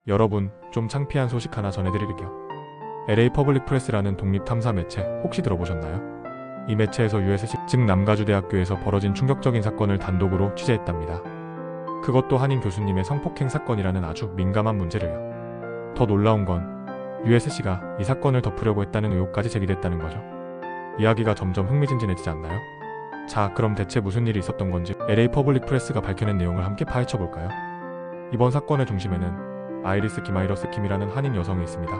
여러분, 좀 창피한 소식 하나 전해드릴게요. LA 퍼블릭 프레스라는 독립 탐사 매체 혹시 들어보셨나요? 이 매체에서 USC 즉 남가주대학교에서 벌어진 충격적인 사건을 단독으로 취재했답니다. 그것도 한인 교수님의 성폭행 사건이라는 아주 민감한 문제를요. 더 놀라운 건 USC가 이 사건을 덮으려고 했다는 의혹까지 제기됐다는 거죠. 이야기가 점점 흥미진진해지지 않나요? 자, 그럼 대체 무슨 일이 있었던 건지 LA 퍼블릭 프레스가 밝혀낸 내용을 함께 파헤쳐볼까요? 이번 사건의 중심에는 아이리스 기마이러스 킴이라는 한인 여성이 있습니다.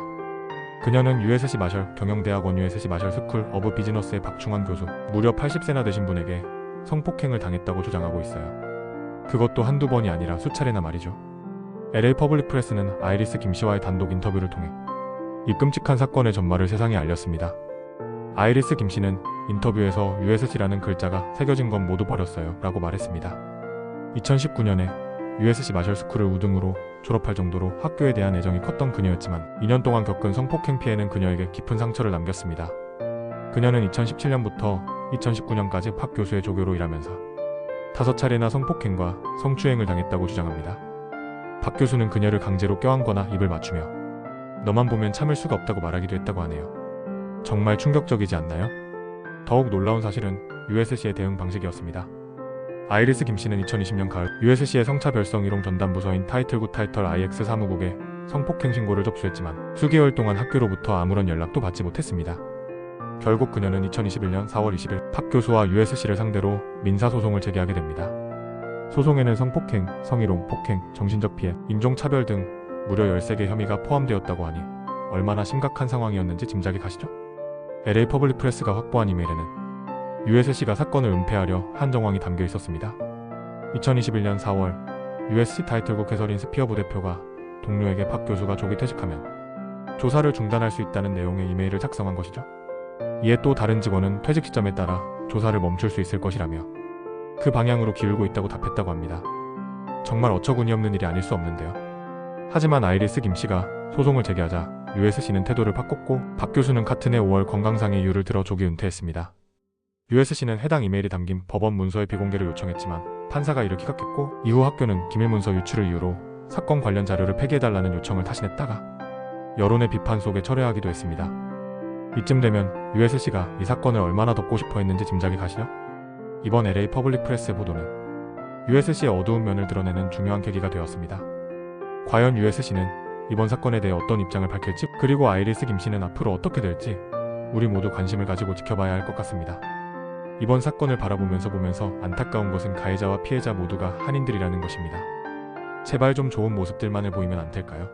그녀는 USC 마셜 경영대학원 USC 마셜 스쿨 오브 비즈너스의 박충환 교수, 무려 80세나 되신 분에게 성폭행을 당했다고 주장하고 있어요. 그것도 한두 번이 아니라 수차례나 말이죠. LA 퍼블릭 프레스는 아이리스 김 씨와의 단독 인터뷰를 통해 이 끔찍한 사건의 전말을 세상에 알렸습니다. 아이리스 김 씨는 인터뷰에서 USC라는 글자가 새겨진 건 모두 버렸어요 라고 말했습니다. 2019년에 USC 마셜 스쿨을 우등으로 졸업할 정도로 학교에 대한 애정이 컸던 그녀였지만 2년 동안 겪은 성폭행 피해는 그녀에게 깊은 상처를 남겼습니다. 그녀는 2017년부터 2019년까지 박 교수의 조교로 일하면서 5차례나 성폭행과 성추행을 당했다고 주장합니다. 박 교수는 그녀를 강제로 껴안거나 입을 맞추며 너만 보면 참을 수가 없다고 말하기도 했다고 하네요. 정말 충격적이지 않나요? 더욱 놀라운 사실은 USC의 대응 방식이었습니다. 아이리스 김 씨는 2020년 가을 USC의 성차별성 일용 전담 부서인 타이틀9 타이틀 IX 사무국에 성폭행 신고를 접수했지만 수개월 동안 학교로부터 아무런 연락도 받지 못했습니다. 결국 그녀는 2021년 4월 20일 박 교수와 USC를 상대로 민사소송을 제기하게 됩니다. 소송에는 성폭행, 성희롱, 폭행, 정신적 피해, 인종차별 등 무려 13개 혐의가 포함되었다고 하니 얼마나 심각한 상황이었는지 짐작이 가시죠? LA 퍼블릭 프레스가 확보한 이메일에는 USC가 사건을 은폐하려 한 정황이 담겨 있었습니다. 2021년 4월 USC 타이틀국 해설인 스피어 부대표가 동료에게 박 교수가 조기 퇴직하면 조사를 중단할 수 있다는 내용의 이메일을 작성한 것이죠. 이에 또 다른 직원은 퇴직 시점에 따라 조사를 멈출 수 있을 것이라며 그 방향으로 기울고 있다고 답했다고 합니다. 정말 어처구니 없는 일이 아닐 수 없는데요. 하지만 아이리스 김 씨가 소송을 제기하자 USC는 태도를 바꿨고 박 교수는 같은 해 5월 건강상의 이유를 들어 조기 은퇴했습니다. USC는 해당 이메일이 담긴 법원 문서의 비공개를 요청했지만 판사가 이를 기각했고 이후 학교는 기밀 문서 유출을 이유로 사건 관련 자료를 폐기해달라는 요청을 타신했다가 여론의 비판 속에 철회하기도 했습니다. 이쯤 되면 USC가 이 사건을 얼마나 덮고 싶어 했는지 짐작이 가시죠? 이번 LA 퍼블릭 프레스의 보도는 USC의 어두운 면을 드러내는 중요한 계기가 되었습니다. 과연 USC는 이번 사건에 대해 어떤 입장을 밝힐지, 그리고 아이리스 김 씨는 앞으로 어떻게 될지 우리 모두 관심을 가지고 지켜봐야 할 것 같습니다. 이번 사건을 바라보면서 안타까운 것은 가해자와 피해자 모두가 한인들이라는 것입니다. 제발 좀 좋은 모습들만을 보이면 안 될까요?